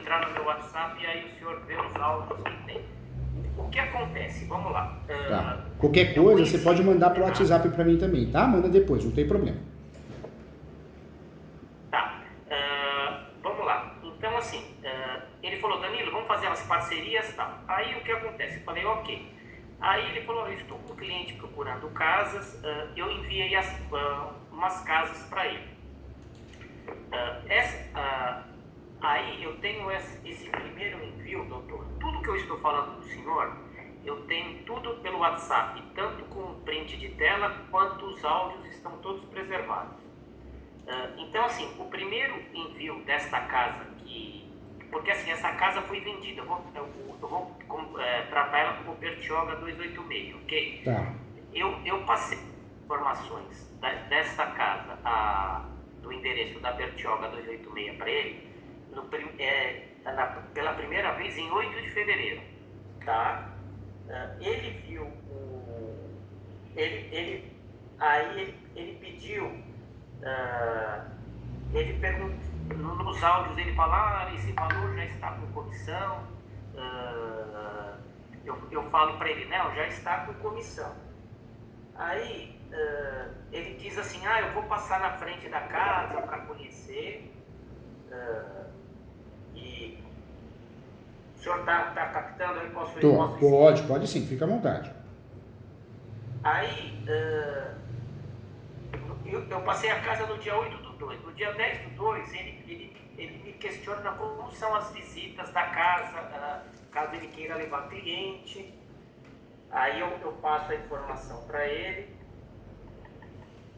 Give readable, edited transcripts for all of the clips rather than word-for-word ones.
entrar no meu WhatsApp e aí o senhor vê os áudios que tem. O que acontece? Vamos lá. Tá. Qualquer coisa você pode mandar pro WhatsApp para mim também, tá? Manda depois, não tem problema. Tá. Vamos lá. Então, assim, ele falou, Danilo, vamos fazer umas parcerias e tal. Aí o que acontece? Eu falei, ok. Aí ele falou, eu estou com um cliente procurando casas, eu enviei umas casas para ele. Aí eu tenho esse primeiro envio, doutor. Tudo que eu estou falando do senhor, eu tenho tudo pelo WhatsApp, tanto com print de tela, quanto os áudios estão todos preservados. Então, assim, o primeiro envio desta casa, porque assim, essa casa foi vendida, eu vou tratar ela como Bertioga 286, ok? Tá. Eu passei informações desta casa, do endereço da Bertioga 286 para ele, pela primeira vez em 8 de fevereiro, tá? Ele viu aí ele pediu, ele perguntou, nos áudios ele fala, esse valor já está com comissão, eu falo para ele, não, já está com comissão. Aí ele diz assim, eu vou passar na frente da casa para conhecer, e o senhor está captando aí? Pode sim, fica à vontade. Aí eu passei a casa no dia 8/2. No dia 10/2 ele me questiona como são as visitas da casa, caso ele queira levar cliente. Aí eu passo a informação para ele.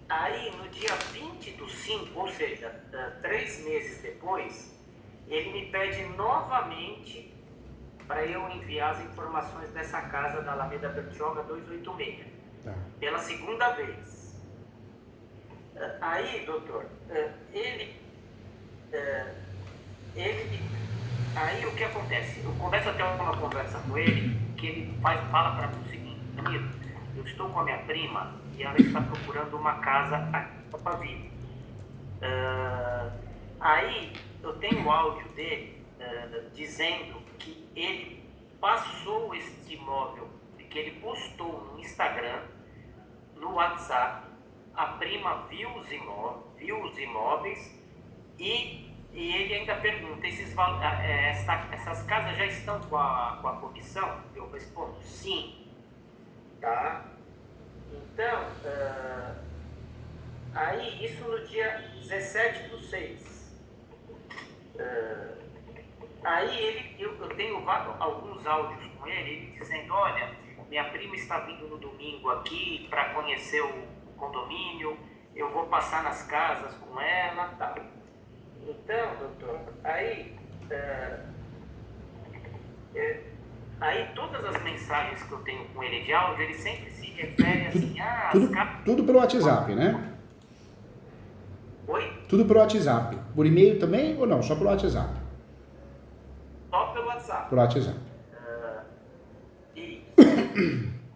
Aí no dia 20/5, ou seja, 3 meses depois, ele me pede novamente para eu enviar as informações dessa casa da Alameda Bertioga 286, tá, pela segunda vez. Aí, doutor, aí o que acontece? Eu começo a ter uma conversa com ele, que ele fala para mim o seguinte, Danilo, eu estou com a minha prima e ela está procurando uma casa aqui em Alphaville. Aí eu tenho o áudio dele dizendo que ele passou esse imóvel, que ele postou no Instagram, no WhatsApp, a prima viu os imóveis e ele ainda pergunta, essas casas já estão com a comissão? Eu respondo, sim. Tá? Então, aí isso no dia 17/6. Aí eu tenho alguns áudios com ele dizendo, olha, minha prima está vindo no domingo aqui para conhecer o condomínio, eu vou passar nas casas com ela, tá? Então, doutor, aí todas as mensagens que eu tenho com ele de áudio, ele sempre se refere assim, tudo pelo WhatsApp, né? Oi? Tudo pelo WhatsApp. Por e-mail também ou não? Só pelo WhatsApp? Só pelo WhatsApp. Pelo WhatsApp.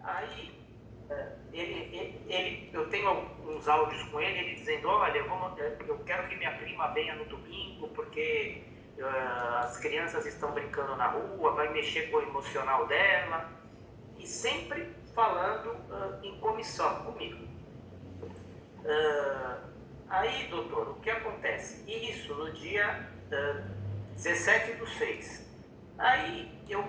Aí, eu tenho alguns áudios com ele dizendo, olha, eu quero que minha prima venha no domingo, porque as crianças estão brincando na rua, vai mexer com o emocional dela, e sempre falando em comissão comigo. Aí, doutor, o que acontece? Isso no dia 17/6. Aí eu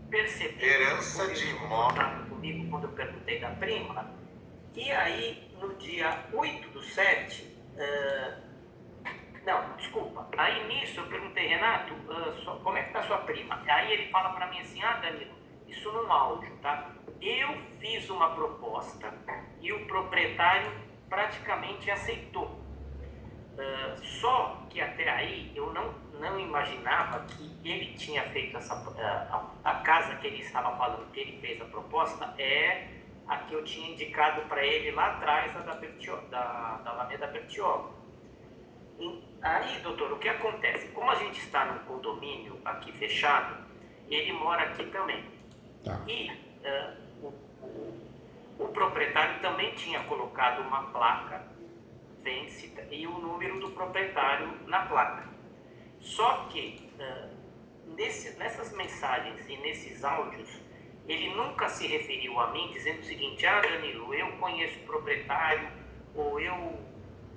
percebi herança de imóvel comigo quando eu perguntei da prima. E aí no dia 8/7, não, desculpa. Aí nisso eu perguntei, Renato, como é que tá sua prima? Aí ele fala para mim assim, Danilo, isso num áudio, tá? Eu fiz uma proposta e o proprietário praticamente aceitou. Só que até aí eu não imaginava que ele tinha feito a casa que ele estava falando que ele fez a proposta é a que eu tinha indicado para ele lá atrás, da Alameda Bertioga. Aí, doutor, o que acontece? Como a gente está num condomínio aqui fechado, ele mora aqui também. Tá. E o proprietário também tinha colocado uma placa vencida e o número do proprietário na placa. Só que nessas mensagens e nesses áudios, ele nunca se referiu a mim dizendo o seguinte: ah, Danilo, eu conheço o proprietário, ou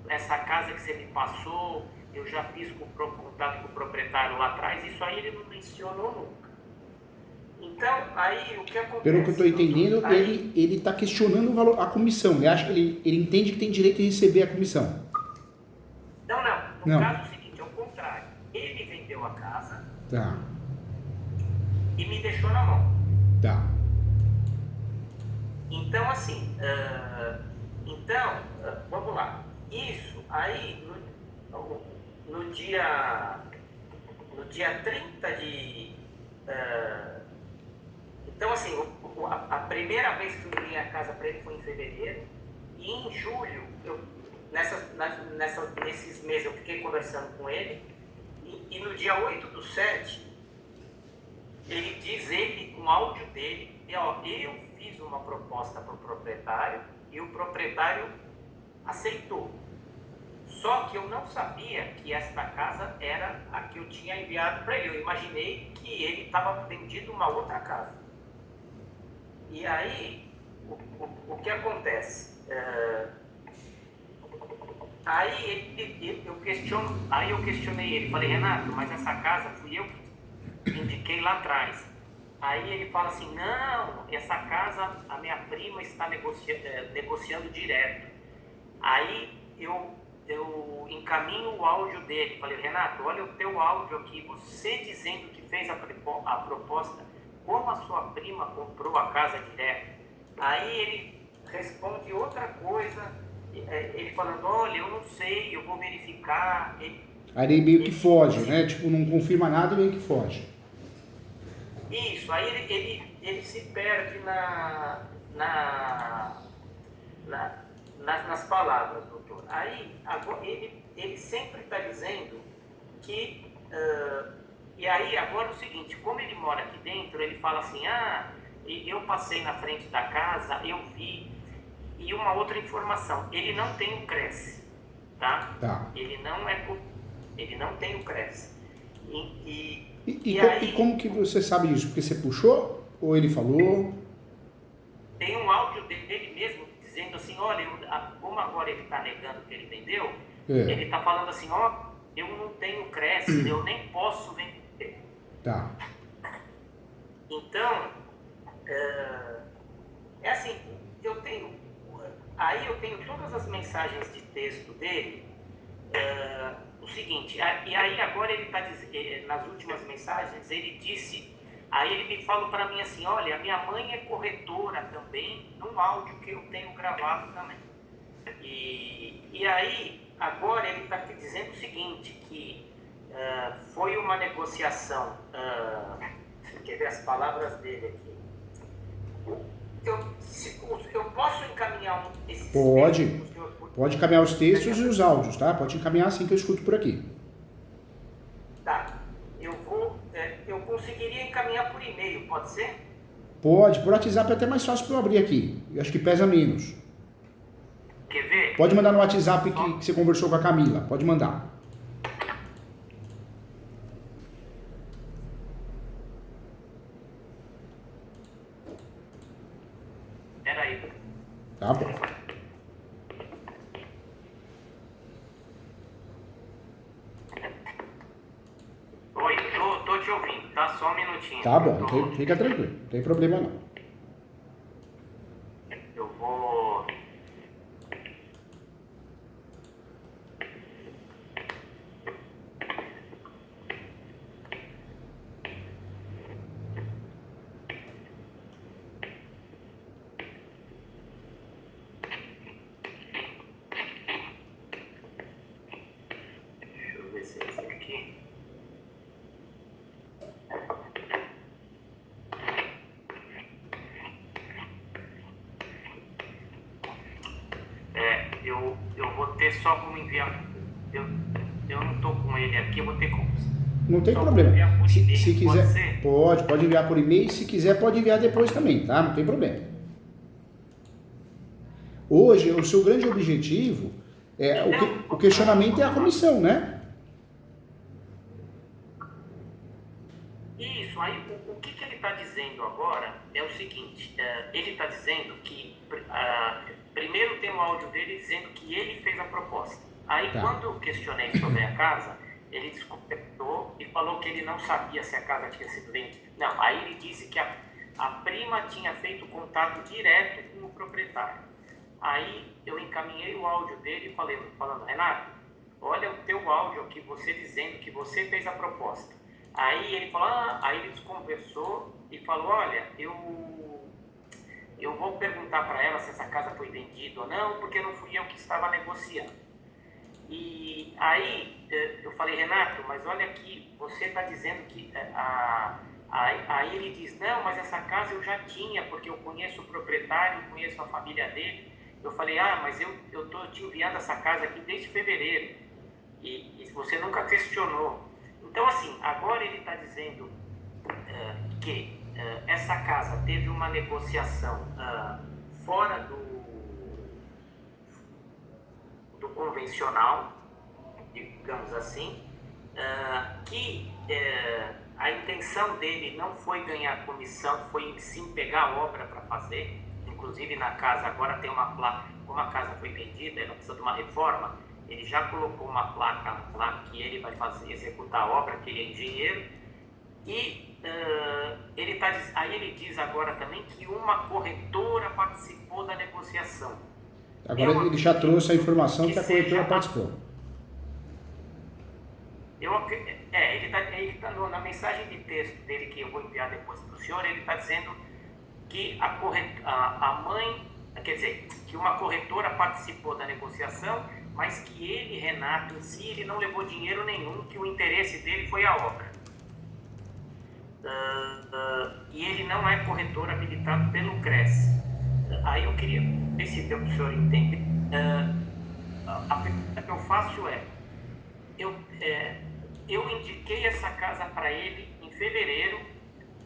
essa casa que você me passou, eu já fiz contato com o proprietário lá atrás. Isso aí ele não mencionou nunca. Então, aí o que acontece? Pelo que eu estou entendendo, ele está questionando o valor, a comissão. Ele acha que ele entende que tem direito de receber a comissão. Não. No caso é o seguinte, é o contrário. Ele vendeu a casa Tá. e me deixou na mão. Tá. Então, assim, vamos lá. Isso aí, no dia 30 de... então, assim, a primeira vez que eu dei a casa para ele foi em fevereiro, e em julho, nesses meses eu fiquei conversando com ele, e no dia 8/7, ele diz, um áudio dele, eu fiz uma proposta para o proprietário, e o proprietário aceitou. Só que eu não sabia que esta casa era a que eu tinha enviado para ele. Eu imaginei que ele estava vendido uma outra casa. E aí, o que acontece? Aí eu questionei ele. Falei: Renato, mas essa casa fui eu que indiquei lá atrás. Aí ele fala assim: não, essa casa a minha prima está negociando direto. Aí eu encaminho o áudio dele. Falei: Renato, olha o teu áudio aqui, você dizendo que fez a proposta, como a sua prima comprou a casa direto. Aí ele responde outra coisa, ele falando: olha, eu não sei, eu vou verificar. Aí ele meio que foge, né? Tipo, não confirma nada e meio que foge. Isso, aí ele se perde nas palavras, doutor. Aí agora, ele sempre está dizendo que... e aí agora é o seguinte, como ele mora aqui dentro, ele fala assim: ah, eu passei na frente da casa, eu vi. E uma outra informação, ele não tem o Cresce, tá? Ele não tem o Cresce. E como que você sabe disso? Porque você puxou ou ele falou? Tem um áudio dele mesmo dizendo assim: olha, como agora ele está negando que ele vendeu, ele está falando assim: ó, eu não tenho Cresce, eu nem posso vender. Tá. Então, é assim, eu tenho todas as mensagens de texto dele. O seguinte, e aí agora ele está dizendo, nas últimas mensagens, ele disse, aí ele me falou para mim assim: olha, minha mãe é corretora também, num áudio que eu tenho gravado também. E aí, agora ele está dizendo o seguinte, que foi uma negociação, deixa eu ver as palavras dele aqui. Eu posso encaminhar esses textos? Pode encaminhar os textos e os áudios, tá? Pode encaminhar assim que eu escuto por aqui. Tá. Eu conseguiria encaminhar por e-mail, pode ser? Pode. Por WhatsApp é até mais fácil para eu abrir aqui. Eu acho que pesa menos. Quer ver? Pode mandar no WhatsApp que você conversou com a Camila. Pode mandar. Peraí. Tá bom. Oi, tô te ouvindo, tá? Só um minutinho. Tá bom, fica tranquilo. Não tem problema não. Eu vou... Deixa eu ver se é esse aqui. Eu vou ter só como enviar. Eu não tô com ele aqui, eu vou ter como. Não tem Só problema. enviar por e-mail, Se pode quiser, ser? pode enviar por e-mail. Se quiser, pode enviar depois também, tá? Não tem problema. Hoje, o seu grande objetivo o questionamento é a comissão, né? Isso, aí o que ele está dizendo agora é o seguinte, ele está dizendo que, primeiro tem um áudio dele dizendo que ele fez a proposta. Aí Tá. quando eu questionei sobre a casa, ele desconcertou e falou que ele não sabia se a casa tinha sido vendida. Não, aí ele disse que a prima tinha feito contato direto com o proprietário. Aí eu encaminhei o áudio dele falando, Renato, olha o teu áudio aqui, você dizendo que você fez a proposta. Aí ele falou, aí ele desconversou e falou, olha, eu vou perguntar para ela se essa casa foi vendida ou não, porque não fui eu que estava negociando. E aí eu falei, Renato, mas olha aqui, você está dizendo que... Aí ele diz, não, mas essa casa eu já tinha, porque eu conheço o proprietário, conheço a família dele. Eu falei, mas eu estou te enviando essa casa aqui desde fevereiro, e você nunca questionou. Então, assim, agora ele está dizendo que essa casa teve uma negociação fora do convencional, digamos assim, que a intenção dele não foi ganhar comissão, foi sim pegar a obra para fazer. Inclusive na casa agora tem uma placa, como a casa foi vendida, ela precisa de uma reforma, ele já colocou uma placa lá que ele vai executar a obra, que ele é engenheiro, e aí ele diz agora também que uma corretora participou da negociação. Agora ele já trouxe a informação que a corretora participou. Ele tá na mensagem de texto dele, que eu vou enviar depois para o senhor, ele está dizendo que a mãe, quer dizer, que uma corretora participou da negociação, mas que ele, Renato, em si, ele não levou dinheiro nenhum, que o interesse dele foi a obra. E ele não é corretor habilitado pelo CRES. Aí eu queria ver se o senhor entende. A pergunta que eu faço é, eu indiquei essa casa para ele em fevereiro,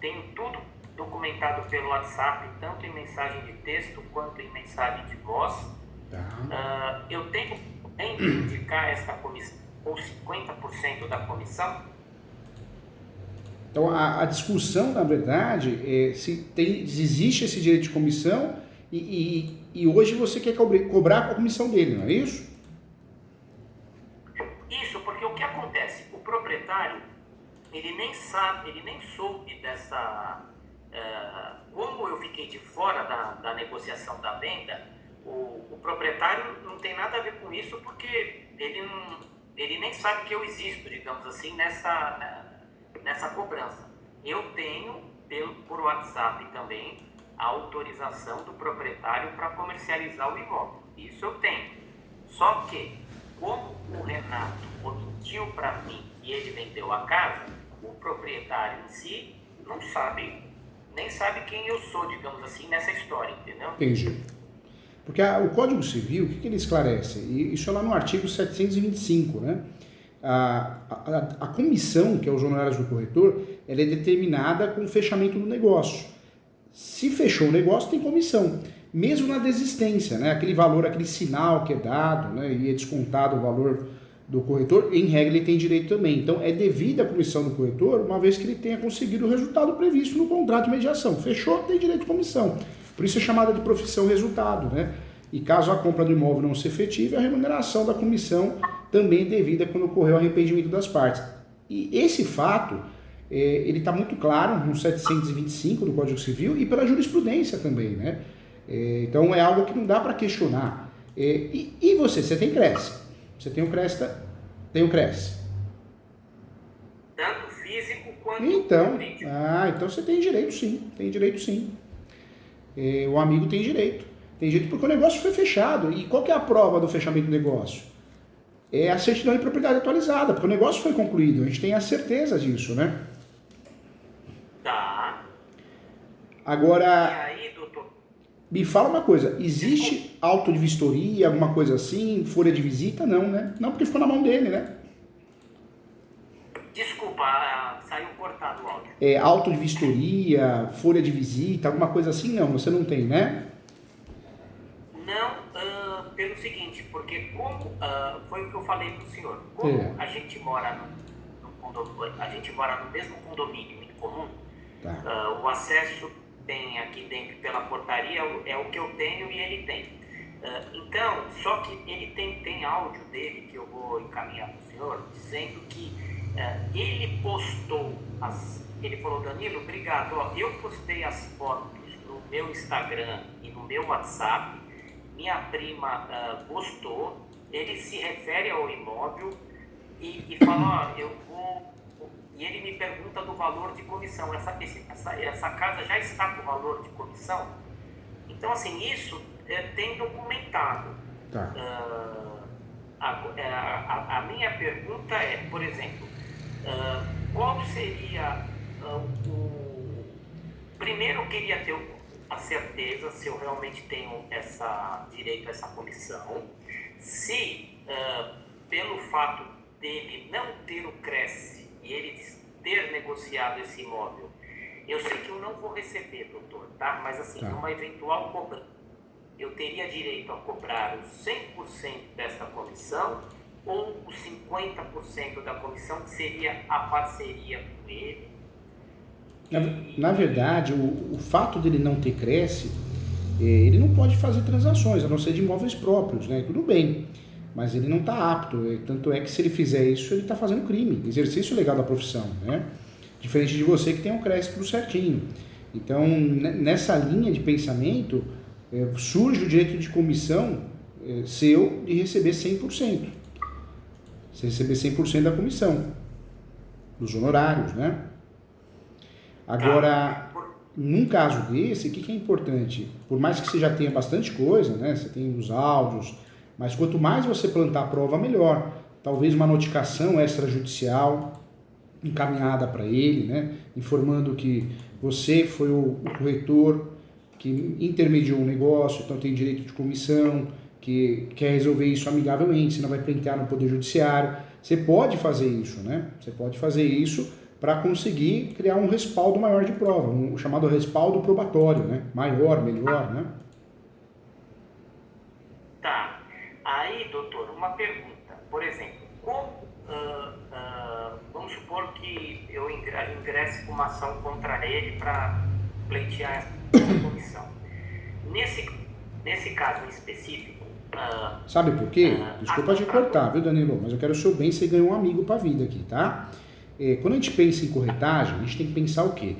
tenho tudo documentado pelo WhatsApp, tanto em mensagem de texto quanto em mensagem de voz. Tá. Eu tenho que indicar essa comissão, ou 50% da comissão. Então a discussão, na verdade, é se existe esse direito de comissão e hoje você quer cobrar a comissão dele, não é isso? Isso, porque o que acontece? O proprietário, ele nem sabe, ele nem soube dessa... como eu fiquei de fora da negociação da venda, o proprietário não tem nada a ver com isso, porque ele nem sabe que eu existo, digamos assim, nessa cobrança. Eu tenho, por WhatsApp também, a autorização do proprietário para comercializar o imóvel. Isso eu tenho. Só que, como o Renato omitiu para mim que ele vendeu a casa, o proprietário em si não sabe, nem sabe quem eu sou, digamos assim, nessa história, entendeu? Entendi. Porque o Código Civil, o que ele esclarece? Isso é lá no artigo 725, né? A comissão, que é os honorários do corretor, ela é determinada com o fechamento do negócio. Se fechou o negócio, tem comissão. Mesmo na desistência, né? Aquele valor, aquele sinal que é dado, né? E é descontado o valor do corretor, em regra ele tem direito também. Então é devida a comissão do corretor, uma vez que ele tenha conseguido o resultado previsto no contrato de mediação. Fechou, tem direito de comissão. Por isso é chamada de profissão resultado, né? E caso a compra do imóvel não se efetive, a remuneração da comissão também é devida quando ocorreu o arrependimento das partes. E esse fato, ele está muito claro no 725 do Código Civil e pela jurisprudência também, né? Então é algo que não dá para questionar. E você tem CRES? Você tem o CRES? Tem o CRES? Tanto físico quanto jurídico. Então você tem direito sim, o amigo tem direito. Tem direito porque o negócio foi fechado. E qual que é a prova do fechamento do negócio? É a certidão de propriedade atualizada, porque o negócio foi concluído. A gente tem a certeza disso, né? Tá. Agora, E aí, doutor? me fala uma coisa, existe auto de vistoria, alguma coisa assim, folha de visita? Não, né? Não, porque ficou na mão dele, né? Desculpa, saiu cortado o áudio. Auto de vistoria, folha de visita, alguma coisa assim? Não, você não tem, né? Não, pelo seguinte, porque como foi o que eu falei para o senhor, como a gente mora num condomínio, a gente mora no mesmo condomínio em comum. Tá. O acesso tem aqui dentro pela portaria é o que eu tenho e ele tem. Então, só que ele tem áudio dele que eu vou encaminhar para o senhor, dizendo que ele postou, ele falou: Danilo, obrigado, eu postei as fotos no meu Instagram e no meu WhatsApp, minha prima gostou, ele se refere ao imóvel e fala: eu vou... E ele me pergunta do valor de comissão. Essa casa já está com valor de comissão? Então, assim, isso tem documentado. Tá. A minha pergunta é, por exemplo, qual seria Primeiro, eu queria ter a certeza se eu realmente tenho direito a essa comissão. Se, pelo fato dele não ter o Cresce e ele ter negociado esse imóvel, eu sei que eu não vou receber, doutor, tá? Mas assim, numa eventual cobrança, eu teria direito a cobrar os 100% desta comissão ou os 50% da comissão, que seria a parceria com ele? Na verdade, o fato dele não ter Cresce, ele não pode fazer transações, a não ser de imóveis próprios, né? Tudo bem, mas ele não está apto. Tanto é que se ele fizer isso, ele está fazendo crime, exercício legal da profissão, né? Diferente de você que tem um Cresce tudo certinho. Então, nessa linha de pensamento, surge o direito de comissão seu de receber 100%. Você receber 100% da comissão, dos honorários, né? Agora, num caso desse, o que é importante? Por mais que você já tenha bastante coisa, né? Você tem os áudios, mas quanto mais você plantar a prova, melhor. Talvez uma notificação extrajudicial encaminhada para ele, né? Informando que você foi o corretor que intermediou o negócio, então tem direito de comissão, que quer resolver isso amigavelmente, você não vai pleitear no Poder Judiciário. Você pode fazer isso, né? Você pode fazer isso para conseguir criar um respaldo maior de prova, um chamado respaldo probatório, né? Maior, melhor, né? Tá. Aí, doutor, uma pergunta. Por exemplo, vamos supor que eu ingresse com uma ação contra ele para pleitear essa comissão. Nesse caso em específico... Sabe por quê? Desculpa te cortar, viu, Danilo? Mas eu quero o seu bem, você ganhou um amigo para a vida aqui, tá? Quando a gente pensa em corretagem, a gente tem que pensar o quê?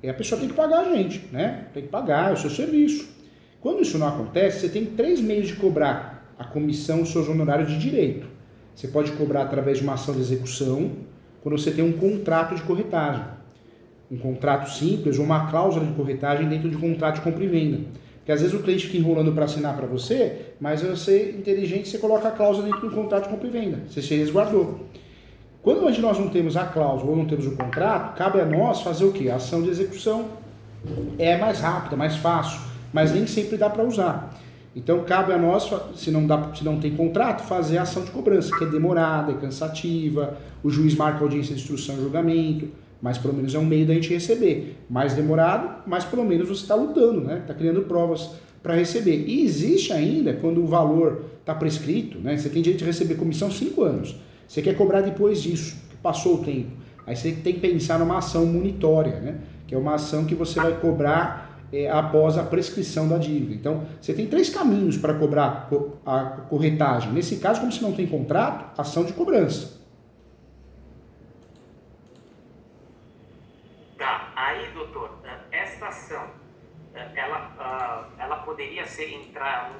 A pessoa tem que pagar a gente, né? Tem que pagar o seu serviço. Quando isso não acontece, você tem 3 meios de cobrar a comissão dos seus honorários de direito. Você pode cobrar através de uma ação de execução, quando você tem um contrato de corretagem. Um contrato simples ou uma cláusula de corretagem dentro de um contrato de compra e venda. Porque às vezes o cliente fica enrolando para assinar para você, mas você, inteligente, você coloca a cláusula dentro de um contrato de compra e venda. Você se resguardou. Quando nós não temos a cláusula ou não temos o contrato, cabe a nós fazer o quê? A ação de execução é mais rápida, mais fácil, mas nem sempre dá para usar. Então cabe a nós, se não tem contrato, fazer a ação de cobrança, que é demorada, é cansativa, o juiz marca a audiência de instrução e julgamento, mas pelo menos é um meio da gente receber. Mais demorado, mas pelo menos você está lutando, né? Está criando provas para receber. E existe ainda, quando o valor está prescrito, né? Você tem direito de receber comissão 5 anos. Você quer cobrar depois disso, que passou o tempo. Aí você tem que pensar numa ação munitória, né? Que é uma ação que você vai cobrar após a prescrição da dívida. Então, você tem 3 caminhos para cobrar a corretagem. Nesse caso, como você não tem contrato, ação de cobrança. Tá, aí, doutor, esta ação, ela poderia entrar,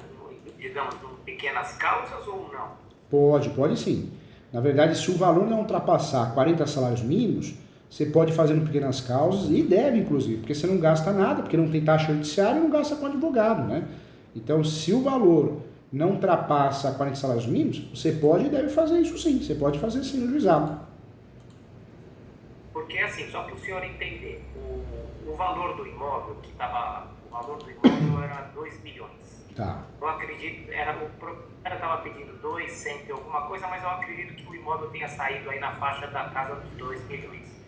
digamos, em pequenas causas ou não? Pode sim. Na verdade, se o valor não ultrapassar 40 salários mínimos, você pode fazer em pequenas causas e deve, inclusive, porque você não gasta nada, porque não tem taxa judiciária e não gasta com advogado, né? Então, se o valor não ultrapassa 40 salários mínimos, você pode e deve fazer isso sim. Você pode fazer sim no juizado. Porque, assim, só para o senhor entender, o valor do imóvel, o valor do imóvel era 2 milhões. Tá. Eu acredito, o proprietário estava pedindo 200 e alguma coisa, mas eu acredito que o imóvel tenha saído aí na faixa da casa dos 2 milhões.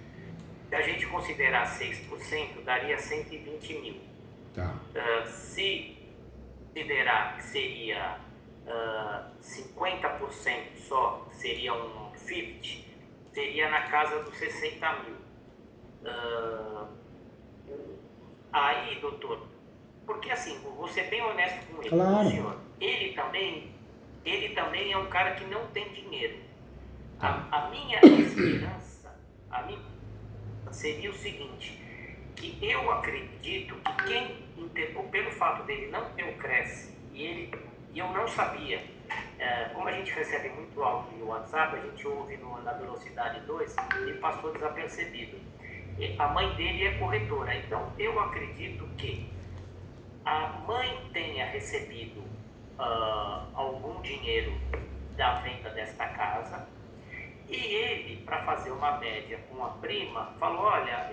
Se a gente considerar 6%, daria 120 mil. Tá. Se considerar que seria 50% só, seria um 50%, seria na casa dos 60 mil. Aí, doutor, porque assim, vou ser bem honesto com ele, Claro. com o senhor. Ele também é um cara que não tem dinheiro. A minha esperança, seria o seguinte, que eu acredito que pelo fato dele não ter o Cresce, e eu não sabia, como a gente recebe muito áudio no WhatsApp, a gente ouve na velocidade 2 e passou desapercebido. A mãe dele é corretora, então eu acredito que a mãe tenha recebido algum dinheiro da venda desta casa, e ele, para fazer uma média com a prima, falou, olha,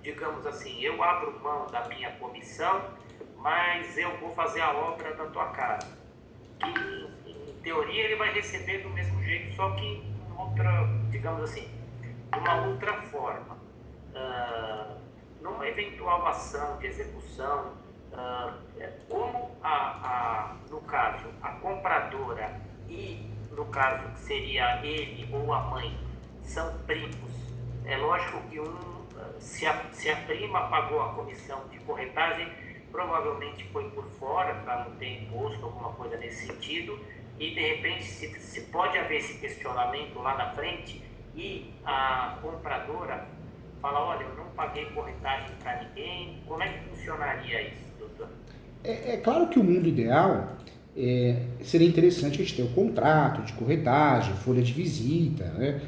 digamos assim, eu abro mão da minha comissão, mas eu vou fazer a obra da tua casa. Que, em teoria, ele vai receber do mesmo jeito, só que em outra, digamos assim, de uma outra forma. Numa eventual ação de execução, como no caso, a compradora e, no caso, que seria ele ou a mãe, são primos, é lógico que se a prima pagou a comissão de corretagem, provavelmente foi por fora, para não ter imposto, alguma coisa nesse sentido, e de repente se pode haver esse questionamento lá na frente e a compradora fala, olha, eu não paguei corretagem para ninguém, como é que funcionaria isso, doutor? É claro que o mundo ideal seria interessante a gente ter o contrato de corretagem, folha de visita, né?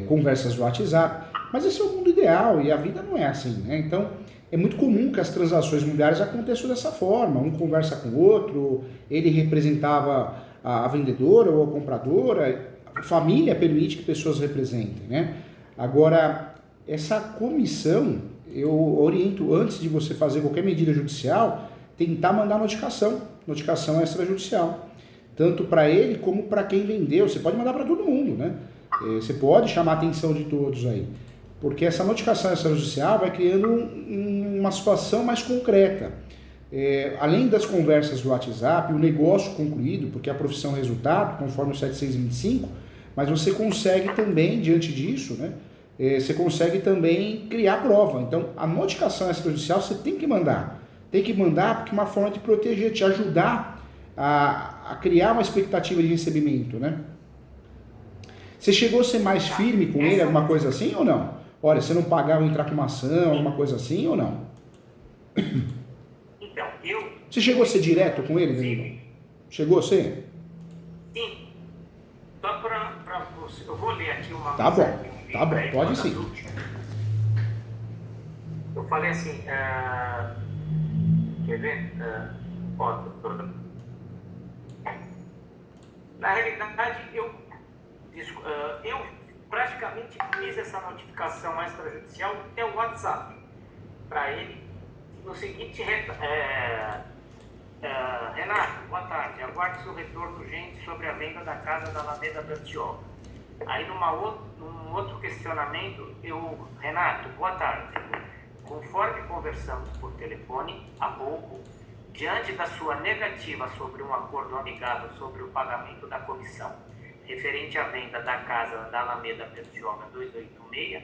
Conversas do WhatsApp, mas esse é o mundo ideal e a vida não é assim, né? Então é muito comum que as transações imobiliárias aconteçam dessa forma, um conversa com o outro, ele representava a vendedora ou a compradora, a família permite que pessoas representem, né? Agora, essa comissão, eu oriento, antes de você fazer qualquer medida judicial, tentar mandar notificação extrajudicial, tanto para ele como para quem vendeu. Você pode mandar para todo mundo, né? Você pode chamar a atenção de todos aí, porque essa notificação extrajudicial vai criando uma situação mais concreta. Além das conversas do WhatsApp, o negócio concluído, porque a profissão é resultado, conforme o 725, mas você consegue também, diante disso, né? Você consegue também criar prova. Então, a notificação extrajudicial você tem que mandar. Tem que mandar porque é uma forma de proteger, te ajudar a criar uma expectativa de recebimento, né? Você chegou a ser mais firme com ele, alguma coisa assim ou não? Olha, você não pagar, eu entrar com uma ação, alguma coisa assim ou não? Então, Você chegou a ser direto com ele, Danilo? Chegou a ser? Sim. Só para você, eu vou ler aqui uma Tá bom, mensagem pode sim. Eu falei assim, quer ver? Na realidade, eu praticamente fiz essa notificação extrajudicial até o WhatsApp para ele, no seguinte, Renato, boa tarde, aguarde seu retorno urgente sobre a venda da casa da Alameda Bertioga. Aí num outro questionamento, Renato, boa tarde, conforme conversamos por telefone há pouco, diante da sua negativa sobre um acordo amigável sobre o pagamento da comissão referente à venda da casa da Alameda Bertioga 286,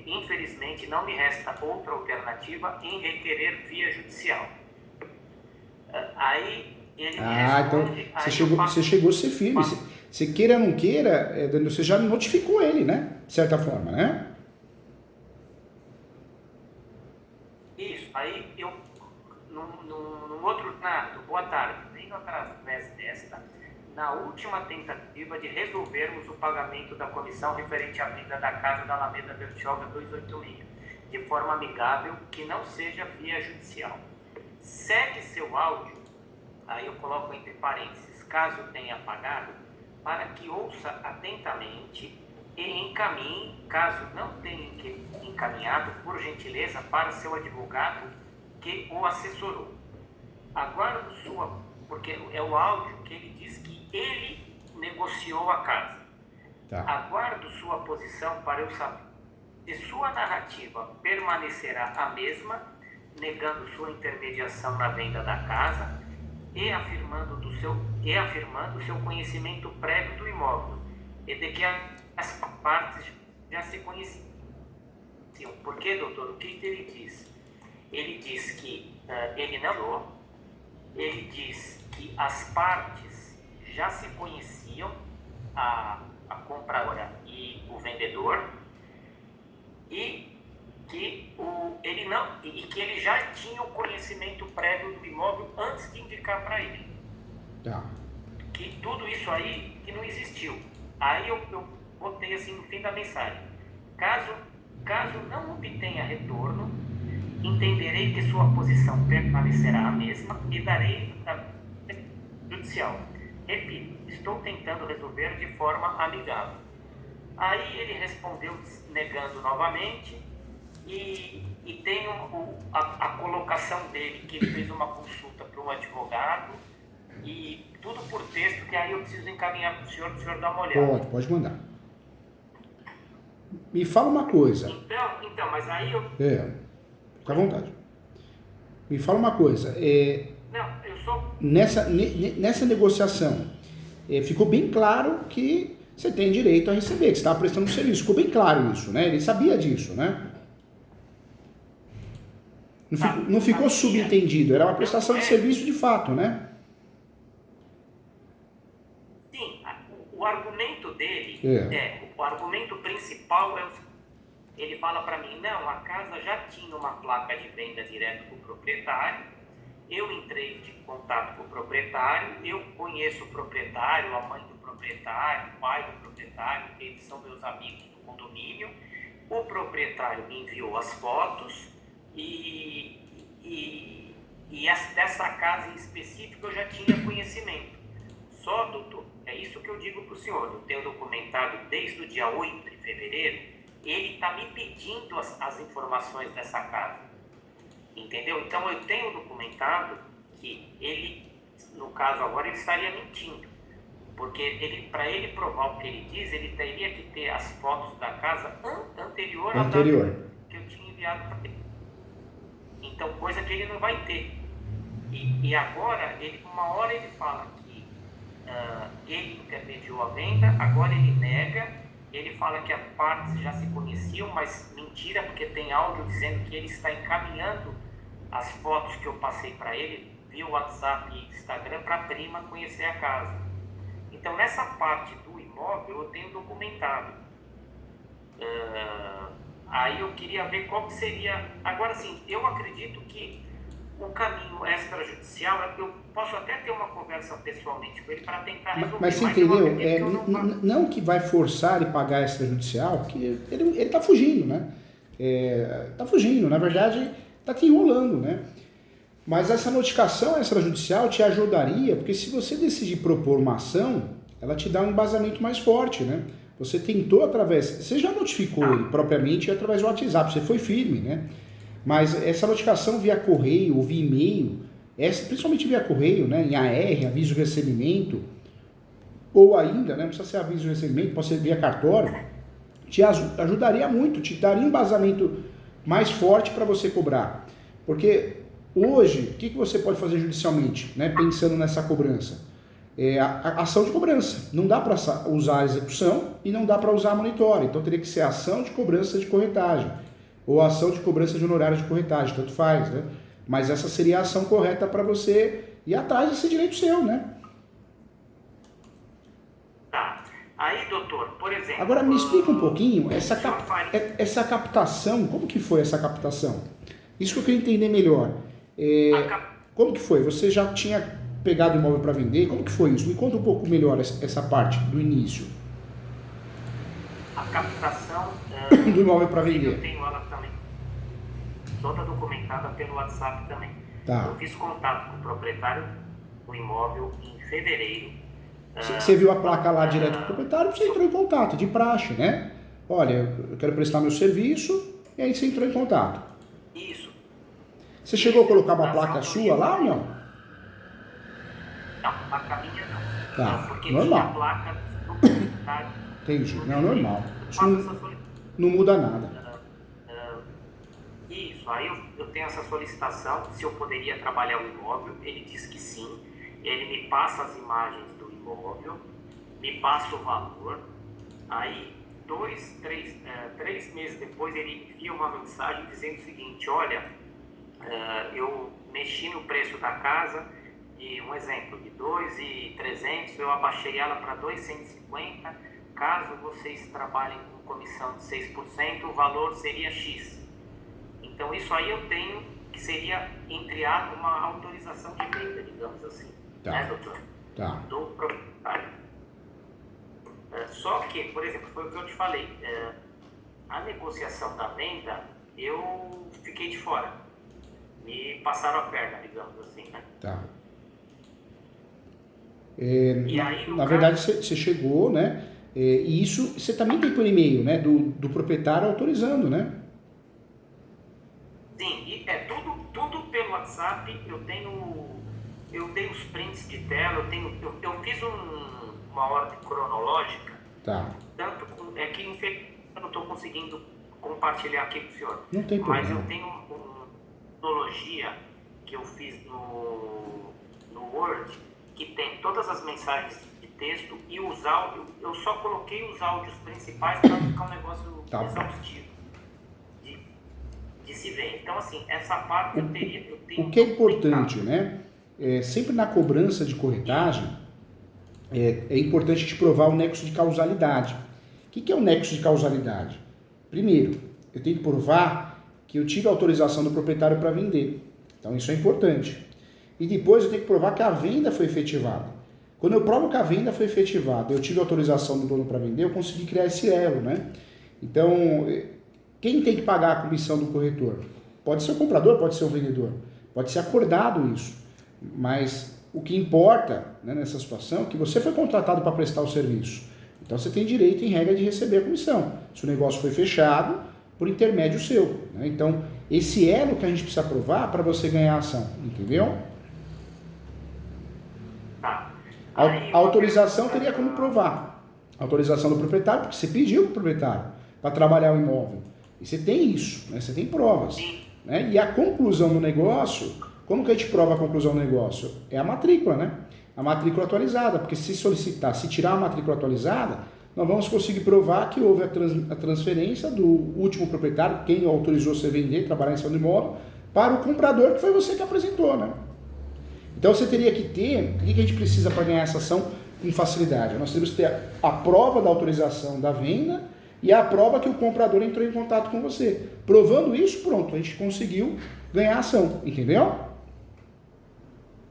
infelizmente não me resta outra alternativa em requerer via judicial. Aí ele me responde... Então você chegou a ser firme. Você queira ou não queira, Danilo, você já notificou ele, né? De certa forma, né? Isso. Aí eu, num outro trato, boa tarde, venho através desta, na última tentativa de resolvermos o pagamento da comissão referente à venda da casa da Alameda Bertioga 286, de forma amigável, que não seja via judicial. Segue seu áudio, aí eu coloco entre parênteses, caso tenha pagado, para que ouça atentamente e encaminhe, caso não tenha encaminhado, por gentileza, para seu advogado que o assessorou. Aguardo porque é o áudio que ele diz que ele negociou a casa. Tá. Aguardo sua posição para eu saber se sua narrativa permanecerá a mesma, negando sua intermediação na venda da casa e afirmando seu conhecimento prévio do imóvel, e de que as partes já se conheciam. Por quê, doutor? O que ele diz? Ele diz que ele não, ele diz que as partes já se conheciam, a compradora e o vendedor, e que ele já tinha o conhecimento prévio do imóvel antes de indicar para ele. Tá. Que tudo isso aí que não existiu. Aí eu botei assim no fim da mensagem: caso não obtenha retorno, entenderei que sua posição permanecerá a mesma e darei a judicial. Repito, estou tentando resolver de forma amigável. Aí ele respondeu negando novamente, e tem a colocação dele, que ele fez uma consulta para um advogado, e tudo por texto, que aí eu preciso encaminhar para o senhor dar uma olhada. Pode mandar. Me fala uma coisa. Então, mas aí eu... Fica à vontade. Me fala uma coisa. Não, eu sou... Nessa negociação, ficou bem claro que você tem direito a receber, que você estava prestando um serviço. Ficou bem claro isso, né? Ele sabia disso, né? Não ficou subentendido, era uma prestação de serviço de fato, né? Sim, o argumento dele, o argumento principal é ele fala para mim: não, a casa já tinha uma placa de venda direto com o proprietário, eu entrei em contato com o proprietário, eu conheço o proprietário, a mãe do proprietário, o pai do proprietário, que eles são meus amigos do condomínio, o proprietário me enviou as fotos, e dessa casa em específico eu já tinha conhecimento. Só, doutor, é isso que eu digo para o senhor, eu tenho documentado desde o dia 8 de fevereiro, ele está me pedindo as informações dessa casa, entendeu? Então eu tenho documentado que ele, no caso agora, ele estaria mentindo, porque para ele provar o que ele diz, ele teria que ter as fotos da casa anterior à data que eu tinha enviado para ele. Então, coisa que ele não vai ter. E agora, uma hora ele fala que ele intermediou a venda, agora ele nega, ele fala que as partes já se conheciam, mas mentira, porque tem áudio dizendo que ele está encaminhando as fotos que eu passei para ele via WhatsApp e Instagram para a prima conhecer a casa. Então, nessa parte do imóvel, eu tenho documentado. Aí eu queria ver qual que seria... Agora, sim, eu acredito que o caminho extrajudicial, eu posso até ter uma conversa pessoalmente com ele para tentar resolver. Mas você entendeu? Não que vai forçar ele pagar extrajudicial, que ele está fugindo, né? Está fugindo, na verdade, está te enrolando, né? Mas essa notificação extrajudicial te ajudaria, porque se você decidir propor uma ação, ela te dá um embasamento mais forte, né? Você tentou você já notificou ele propriamente através do WhatsApp, você foi firme, né? Mas essa notificação via correio ou via e-mail, principalmente via correio, né? Em AR, aviso de recebimento, ou ainda, né? Não precisa ser aviso de recebimento, pode ser via cartório, te ajudaria muito, te daria um embasamento mais forte para você cobrar. Porque hoje, o que você pode fazer judicialmente, né? Pensando nessa cobrança? A ação de cobrança. Não dá para usar a execução e não dá para usar a monitória. Então teria que ser ação de cobrança de corretagem ou ação de cobrança de honorário de corretagem, tanto faz, né? Mas essa seria a ação correta para você ir atrás desse direito seu, né? Tá. Aí, doutor, por exemplo... Agora me explica um pouquinho essa captação, como que foi essa captação? Isso que eu queria entender melhor. Como que foi? Você já tinha pegado o imóvel para vender? Como que foi isso? Me conta um pouco melhor essa parte do início. A captação do imóvel para vender. Eu tenho ela também. Toda documentada pelo WhatsApp também. Tá. Eu fiz contato com o proprietário do imóvel em fevereiro. Você viu a placa lá direto com o proprietário, você entrou em contato, de praxe, né? Olha, eu quero prestar meu serviço, e aí você entrou em contato. Isso. Você chegou a colocar uma placa sua lá ou não? Não, a caminha não. Tá, não, porque normal. tinha a placa do proprietário. Entendi, não, normal. Isso Isso não muda nada. Isso, aí eu tenho essa solicitação, se eu poderia trabalhar o imóvel, ele diz que sim, ele me passa as imagens do imóvel, me passa o valor, aí três meses depois, ele envia uma mensagem dizendo o seguinte: olha, eu mexi no preço da casa, de um exemplo, de 2.300, eu abaixei ela para 2.150. Caso vocês trabalhem com comissão de 6%, o valor seria X. Então isso aí eu tenho, que seria, entre aspas, uma autorização de venda, digamos assim. Tá. Né, doutor? Tá. Do proprietário. Só que, por exemplo, foi o que eu te falei, a negociação da venda, eu fiquei de fora. Me passaram a perna, digamos assim, né? Tá. E aí, Na verdade, você chegou, né? E isso você também tem por e-mail, né? Do proprietário autorizando, né? Sim, e é tudo pelo WhatsApp. Eu tenho os prints de tela, eu fiz uma ordem cronológica. Tá. Tanto é que infelizmente eu não estou conseguindo compartilhar aqui com o senhor. Não tem problema. Mas eu tenho uma cronologia que eu fiz no Word, que tem todas as mensagens de texto e os áudios. Eu só coloquei os áudios principais para ficar um negócio exaustivo de se ver. Então, assim, essa parte eu tenho. O que é importante, né? Sempre na cobrança de corretagem, é importante te provar o nexo de causalidade. O que é o nexo de causalidade? Primeiro, eu tenho que provar que eu tive autorização do proprietário para vender. Então, isso é importante. E depois eu tenho que provar que a venda foi efetivada. Quando eu provo que a venda foi efetivada, eu tive autorização do dono para vender, eu consegui criar esse elo, né? Então, quem tem que pagar a comissão do corretor? Pode ser o comprador, pode ser o vendedor. Pode ser acordado isso. Mas o que importa, né, nessa situação é que você foi contratado para prestar o serviço. Então você tem direito, em regra, de receber a comissão. Se o negócio foi fechado, por intermédio seu. Né? Então, esse elo que a gente precisa provar para você ganhar a ação. Entendeu? A autorização teria como provar. A autorização do proprietário, porque você pediu para o proprietário para trabalhar o imóvel. E você tem isso, né? Você tem provas. Né? E a conclusão do negócio, como que a gente prova a conclusão do negócio? É a matrícula, né? A matrícula atualizada, porque se tirar a matrícula atualizada, nós vamos conseguir provar que houve a transferência do último proprietário, quem autorizou você vender, trabalhar em cima do imóvel, para o comprador, que foi você que apresentou, né? Então você teria que ter, o que a gente precisa para ganhar essa ação com facilidade? Nós temos que ter a prova da autorização da venda e a prova que o comprador entrou em contato com você. Provando isso, pronto, a gente conseguiu ganhar a ação, entendeu?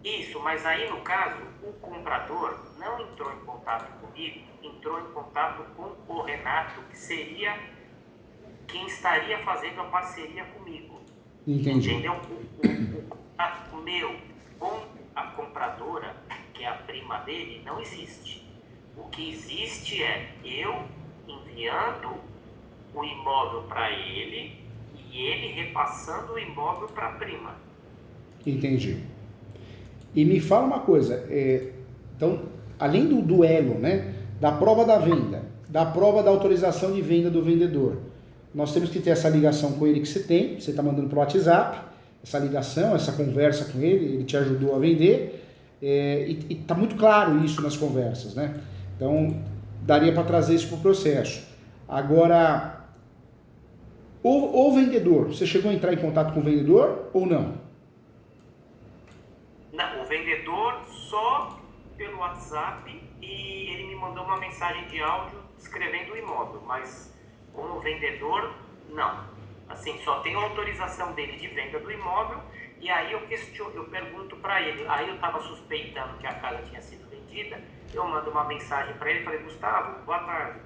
Isso, mas aí no caso, o comprador não entrou em contato comigo, entrou em contato com o Renato, que seria quem estaria fazendo a parceria comigo. Entendi. Entendeu? O contato meu com a compradora, que é a prima dele, não existe. O que existe é eu enviando o imóvel para ele e ele repassando o imóvel para a prima. Entendi. E me fala uma coisa, então, além do duelo, né, da prova da venda, da prova da autorização de venda do vendedor, nós temos que ter essa ligação com ele que você está mandando para o WhatsApp, essa ligação, essa conversa com ele te ajudou a vender, e está muito claro isso nas conversas, né? Então, daria para trazer isso para o processo. Agora, o vendedor, você chegou a entrar em contato com o vendedor ou não? Não, o vendedor só pelo WhatsApp, e ele me mandou uma mensagem de áudio descrevendo o imóvel, mas com o vendedor, não. Assim, só tenho autorização dele de venda do imóvel, e aí eu pergunto para ele, aí eu estava suspeitando que a casa tinha sido vendida, eu mando uma mensagem para ele, falei: Gustavo, boa tarde,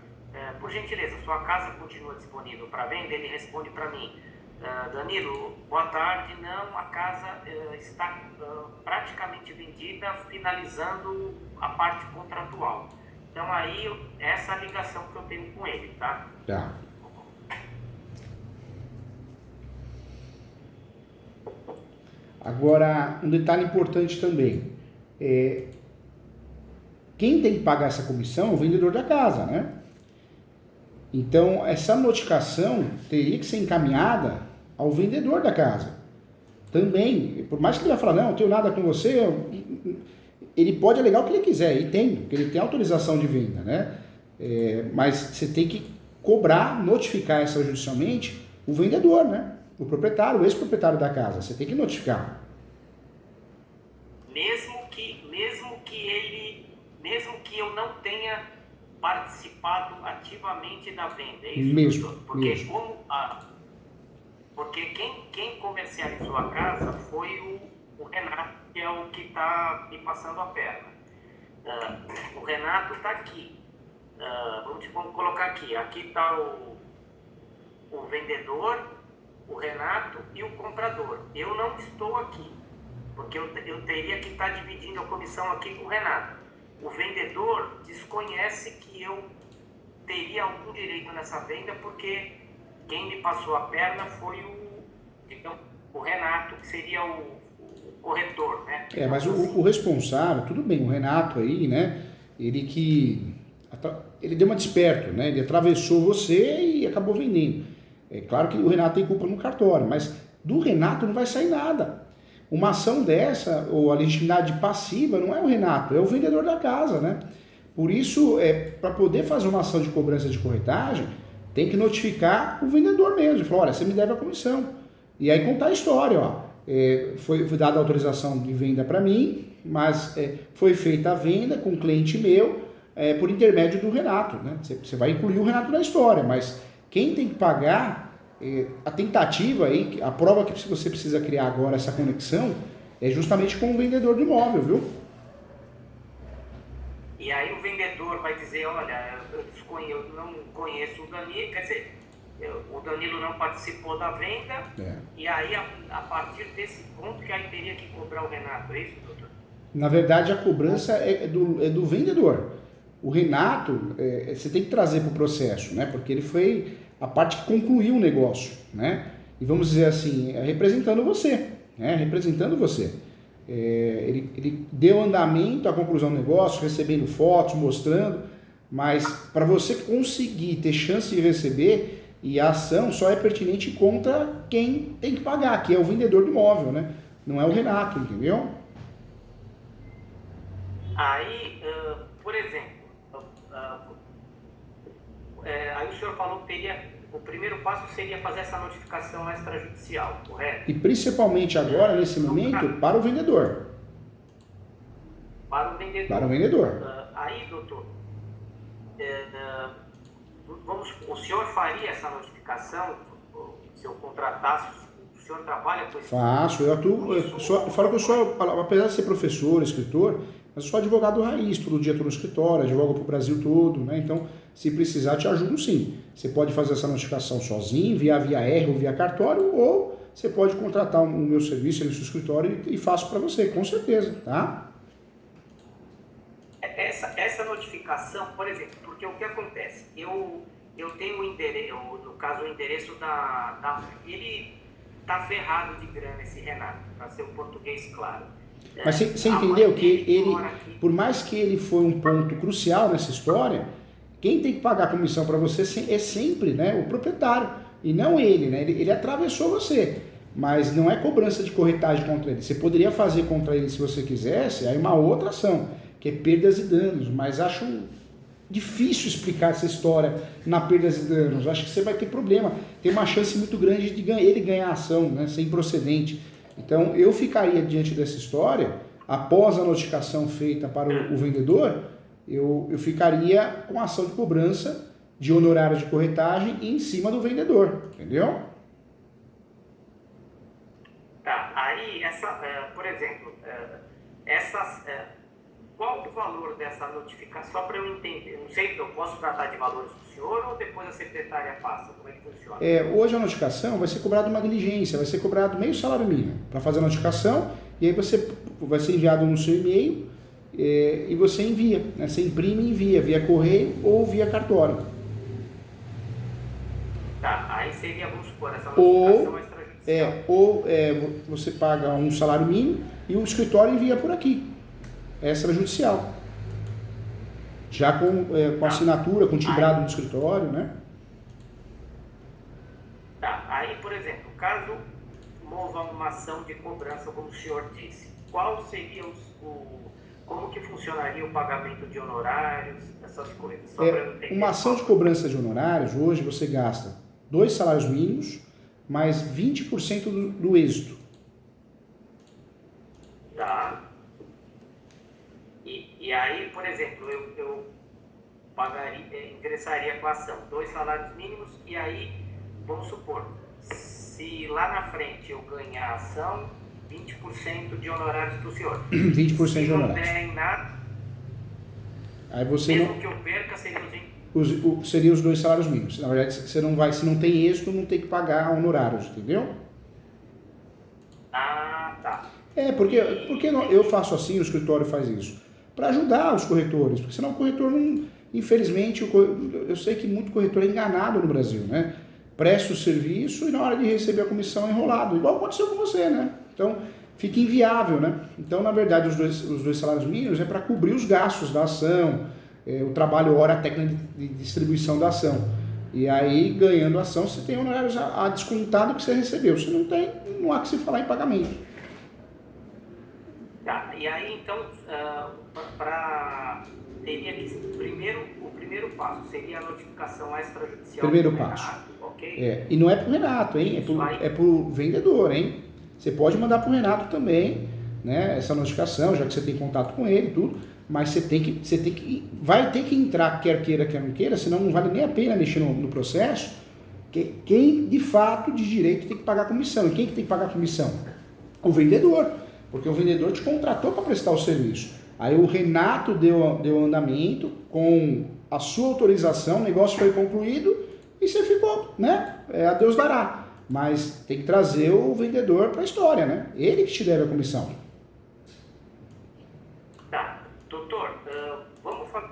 por gentileza, sua casa continua disponível para venda? Ele responde para mim: Danilo, boa tarde, não, a casa está praticamente vendida, finalizando a parte contratual. Então aí, essa é a ligação que eu tenho com ele, tá? Tá. Agora, um detalhe importante também, quem tem que pagar essa comissão é o vendedor da casa, né? Então, essa notificação teria que ser encaminhada ao vendedor da casa. Também, por mais que ele vai falar, não tenho nada com você, ele pode alegar o que ele quiser, e tem, porque ele tem autorização de venda, né? Mas você tem que cobrar, notificar extrajudicialmente o vendedor, né? O proprietário, o ex-proprietário da casa. Você tem que notificar. Mesmo que eu não tenha participado ativamente da venda, é isso? Mesmo, porque mesmo. porque quem comercializou a casa foi o Renato, que é o que está me passando a perna. O Renato está aqui. Vamos colocar aqui. Aqui está o vendedor, o Renato e o comprador. Eu não estou aqui, porque eu teria que estar dividindo a comissão aqui com o Renato. O vendedor desconhece que eu teria algum direito nessa venda, porque quem me passou a perna foi o Renato, que seria o corretor, né? Mas o responsável, tudo bem, o Renato aí, né? Ele deu uma desperto, né? Ele atravessou você e acabou vendendo. É claro que o Renato tem culpa no cartório, mas do Renato não vai sair nada. Uma ação dessa, ou a legitimidade passiva, não é o Renato, é o vendedor da casa, né? Por isso, para poder fazer uma ação de cobrança de corretagem, tem que notificar o vendedor mesmo. Falar, olha, você me deve a comissão. E aí contar a história, ó. Foi dada a autorização de venda para mim, mas foi feita a venda com um cliente meu por intermédio do Renato, né? Você vai incluir o Renato na história, mas quem tem que pagar a tentativa aí, a prova que você precisa criar agora essa conexão é justamente com o vendedor do imóvel, viu? E aí o vendedor vai dizer, olha, eu não conheço o Danilo, quer dizer, o Danilo não participou da venda, e aí a partir desse ponto que aí teria que cobrar o Renato, é isso, doutor? Na verdade, a cobrança é do vendedor. O Renato, você tem que trazer para o processo, né? Porque ele foi a parte que concluiu o negócio, né? E vamos dizer assim, representando você, né? Representando você. Ele deu andamento à conclusão do negócio, recebendo fotos, mostrando, mas para você conseguir ter chance de receber, e a ação só é pertinente contra quem tem que pagar, que é o vendedor do imóvel, né? Não é o Renato, entendeu? Aí, por exemplo, aí o senhor falou que o primeiro passo seria fazer essa notificação extrajudicial, correto? E principalmente agora, nesse momento, para o vendedor. Para o vendedor. Para o vendedor. Aí, doutor, o senhor faria essa notificação se eu contratasse? O senhor trabalha com isso? Faço, eu falo que eu sou, apesar de ser professor, escritor, mas eu sou advogado raiz, todo dia estou no escritório, advogo para o Brasil todo, né? Então, se precisar, te ajudo sim. Você pode fazer essa notificação sozinho, via R ou via cartório, ou você pode contratar o meu serviço no seu escritório e faço para você, com certeza, tá? Essa notificação, por exemplo, porque o que acontece? Eu tenho o endereço, no caso o endereço ele tá ferrado de grana, esse Renato, para ser o português claro. Mas você entendeu que ele, por mais que ele foi um ponto crucial nessa história, quem tem que pagar a comissão para você é sempre, né, o proprietário, e não ele, né? Ele atravessou você, mas não é cobrança de corretagem contra ele. Você poderia fazer contra ele se você quisesse, aí uma outra ação, que é perdas e danos, mas acho difícil explicar essa história na perdas e danos. Acho que você vai ter problema. Tem uma chance muito grande de ele ganhar a ação, né, ser improcedente. Então, eu ficaria diante dessa história, após a notificação feita para o vendedor, eu ficaria com a ação de cobrança de honorário de corretagem em cima do vendedor, entendeu? Tá, aí, por exemplo, qual o valor dessa notificação? Só para eu entender, não sei, eu posso tratar de valores com o senhor ou depois a secretária passa? Como é que funciona? Hoje a notificação vai ser cobrada uma diligência, vai ser cobrado meio salário mínimo para fazer a notificação, e aí você vai ser enviado no seu e-mail e você envia, né? Você imprime e envia via correio ou via cartório. Tá, aí seria, vamos supor, essa notificação extrajudicial. Ou você paga um salário mínimo e o escritório envia por aqui. Extrajudicial. Já com assinatura, com timbrado do escritório, né? Tá, aí, por exemplo, caso mova uma ação de cobrança, como o senhor disse, qual seria como que funcionaria o pagamento de honorários, essas coisas? Só para eu entender. Uma ação de cobrança de honorários, hoje você gasta 2 salários mínimos mais 20% do êxito. Tá. E aí, por exemplo, eu ingressaria com a ação 2 salários mínimos e aí, vamos supor, se lá na frente eu ganhar a ação, 20% de honorários para o senhor. 20% de honorários. Se não der nada, Aí você mesmo não, que eu perca, seria os 20%. seria os 2 salários mínimos. Na verdade, você não vai, se não tem êxito, não tem que pagar honorários, entendeu? Ah, tá. Porque eu faço assim, o escritório faz isso? Para ajudar os corretores, porque senão o corretor não, infelizmente, eu sei que muito corretor é enganado no Brasil, né? Presta o serviço e na hora de receber a comissão é enrolado, igual aconteceu com você, né? Então, fica inviável, né? Então, na verdade, os dois salários mínimos é para cobrir os gastos da ação, o trabalho hora técnica de distribuição da ação. E aí, ganhando a ação, você tem honorários a descontado que você recebeu. Se não tem, não há que se falar em pagamento. Tá, e aí então, teria que o primeiro passo seria a notificação extrajudicial. Primeiro do passo. Renato, ok? E não é pro Renato, hein? É pro vendedor, hein? Você pode mandar pro Renato também, né? Essa notificação, já que você tem contato com ele e tudo, mas vai ter que entrar, quer queira, quer não queira, senão não vale nem a pena mexer no processo, que quem de fato de direito tem que pagar a comissão. E quem que tem que pagar a comissão? O vendedor. Porque o vendedor te contratou para prestar o serviço. Aí o Renato deu andamento, com a sua autorização, o negócio foi concluído e você ficou, né? A Deus dará. Mas tem que trazer o vendedor para a história, né? Ele que te deve a comissão. Tá, doutor, vamos fazer...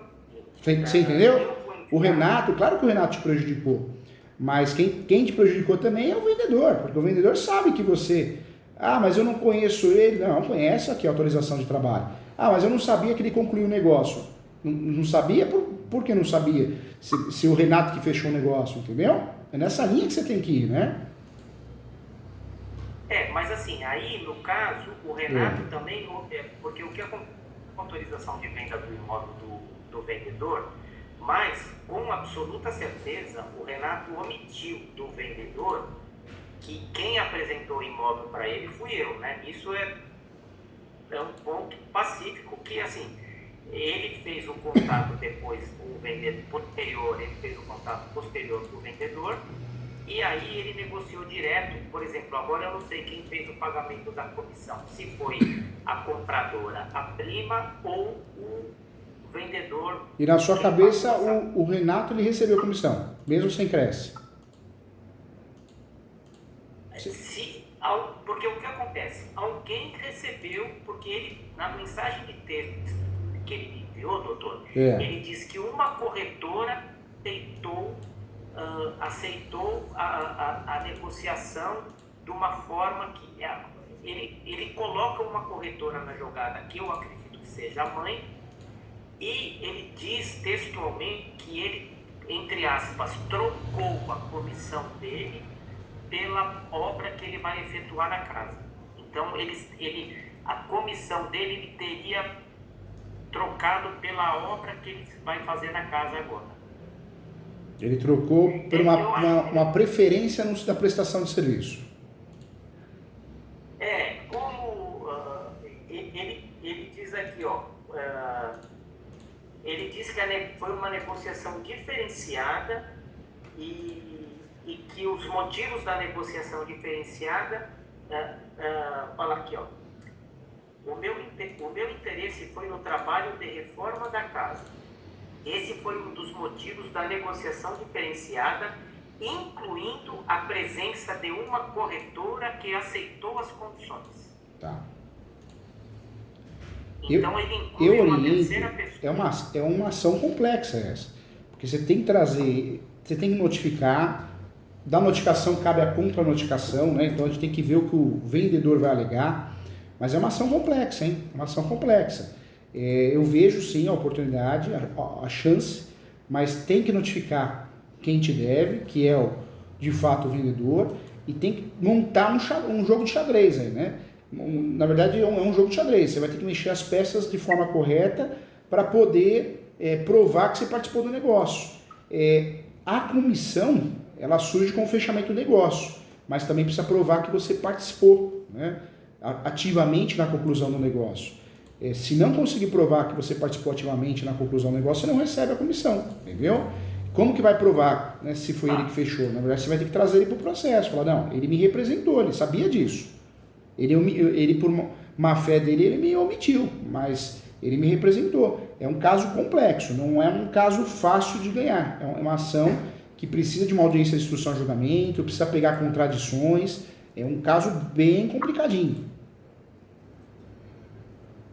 Você entendeu? O Renato, claro que o Renato te prejudicou, mas quem te prejudicou também é o vendedor, porque o vendedor sabe que você... Ah, mas eu não conheço ele. Não, conhece aqui a autorização de trabalho. Ah, mas eu não sabia que ele concluiu o negócio. Não sabia? Por que não sabia? Se o Renato que fechou o negócio, entendeu? É nessa linha que você tem que ir, né? Mas assim, aí no caso, o Renato também, porque o que é a autorização de venda do imóvel do vendedor, mas com absoluta certeza o Renato omitiu do vendedor que quem apresentou o imóvel para ele fui eu, né? Isso é um ponto pacífico que, assim, ele fez o contato depois, o vendedor posterior, ele fez o contato posterior com o vendedor e aí ele negociou direto. Por exemplo, agora eu não sei quem fez o pagamento da comissão, se foi a compradora, a prima ou o vendedor. E na sua cabeça, o Renato ele recebeu a comissão, mesmo sem cresce. Porque o que acontece? Alguém recebeu, porque ele, na mensagem de texto que ele me enviou, doutor, ele disse que uma corretora aceitou a negociação de uma forma que ele coloca uma corretora na jogada, que eu acredito que seja a mãe, e ele diz textualmente que ele, entre aspas, trocou a comissão dele pela obra que ele vai efetuar na casa. Então, a comissão dele ele teria trocado pela obra que ele vai fazer na casa agora. Ele trocou por uma preferência na prestação de serviço. Como ele diz aqui, ele diz que foi uma negociação diferenciada e que os motivos da negociação diferenciada, olha aqui, o meu interesse foi no trabalho de reforma da casa. Esse foi um dos motivos da negociação diferenciada, incluindo a presença de uma corretora que aceitou as condições. Tá. Então ele inclui uma terceira pessoa. É uma ação complexa essa, porque você tem que trazer, você tem que notificar. Da notificação cabe a contra-notificação, né? Então a gente tem que ver o que o vendedor vai alegar, mas é uma ação complexa, hein? Uma ação complexa. Eu vejo sim a oportunidade, a chance, mas tem que notificar quem te deve, que é de fato o vendedor, e tem que montar um jogo de xadrez aí, né? na verdade é um jogo de xadrez, você vai ter que mexer as peças de forma correta para poder provar que você participou do negócio. A comissão, ela surge com o fechamento do negócio, mas também precisa provar que você participou, né, ativamente na conclusão do negócio. Se não conseguir provar que você participou ativamente na conclusão do negócio, você não recebe a comissão, entendeu? Como que vai provar, né, se foi ele que fechou? Na verdade, você vai ter que trazer ele para o processo, falar, não, ele me representou, ele sabia disso. Ele por má fé dele, ele me omitiu, mas ele me representou. É um caso complexo, não é um caso fácil de ganhar. É uma ação que precisa de uma audiência de instrução e julgamento, precisa pegar contradições, é um caso bem complicadinho.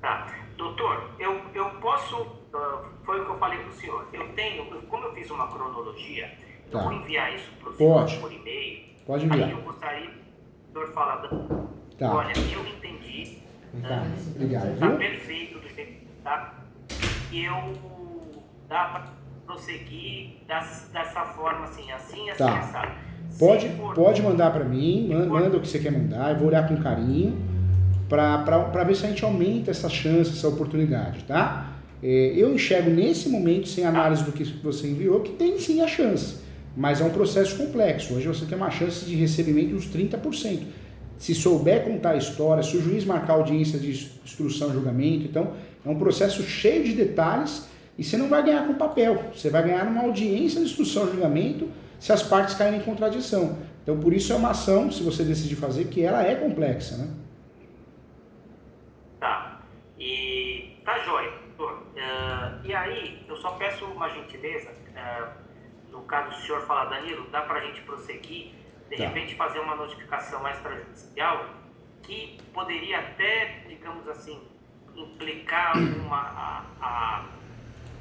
Tá. Doutor, eu posso, foi o que eu falei para o senhor, como eu fiz uma cronologia, eu vou enviar isso para o senhor por e-mail. Pode enviar. Aí eu gostaria que o senhor falasse, olha, eu entendi, obrigado, tá perfeito do jeito que tá, dá para prosseguir dessa forma, assim, assado. Pode mandar para mim, manda o que você quer mandar, eu vou olhar com carinho, para ver se a gente aumenta essa chance, essa oportunidade, tá? Eu enxergo nesse momento, sem análise do que você enviou, que tem sim a chance, mas é um processo complexo. Hoje você tem uma chance de recebimento de uns 30%. Se souber contar a história, se o juiz marcar audiência de instrução e julgamento, então é um processo cheio de detalhes e você não vai ganhar com papel, você vai ganhar numa audiência de instrução e julgamento se as partes caírem em contradição. Então por isso é uma ação, se você decidir fazer, que ela é complexa, né? Tá. E tá jóia, doutor. E aí, eu só peço uma gentileza, no caso do senhor falar, Danilo, dá pra gente prosseguir, de repente fazer uma notificação extrajudicial que poderia até, digamos assim, implicar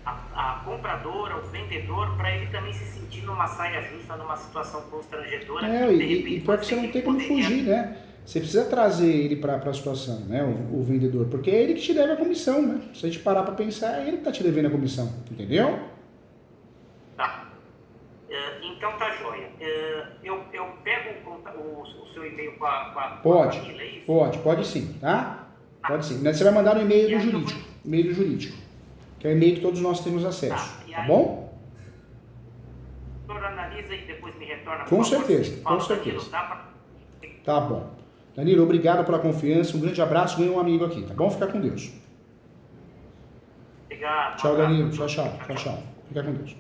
a compradora, o vendedor, para ele também se sentir numa saia justa, numa situação constrangedora. E pior que você não tem como fugir, né? Você precisa trazer ele para a situação, né? O vendedor, porque é ele que te deve a comissão, né? Se a gente parar para pensar, é ele que está te devendo a comissão, entendeu? Tá. Então tá jóia. Eu pego o seu e-mail com a família, é isso? Pode sim, tá? Pode sim. Você vai mandar no e-mail do jurídico, que é o e-mail que todos nós temos acesso, tá bom? O senhor analisa e depois me retorna. Com certeza. Tá bom. Danilo, obrigado pela confiança, um grande abraço, ganha um amigo aqui, tá bom? Fica com Deus. Obrigado. Tchau, Danilo. Tchau. Fica com Deus.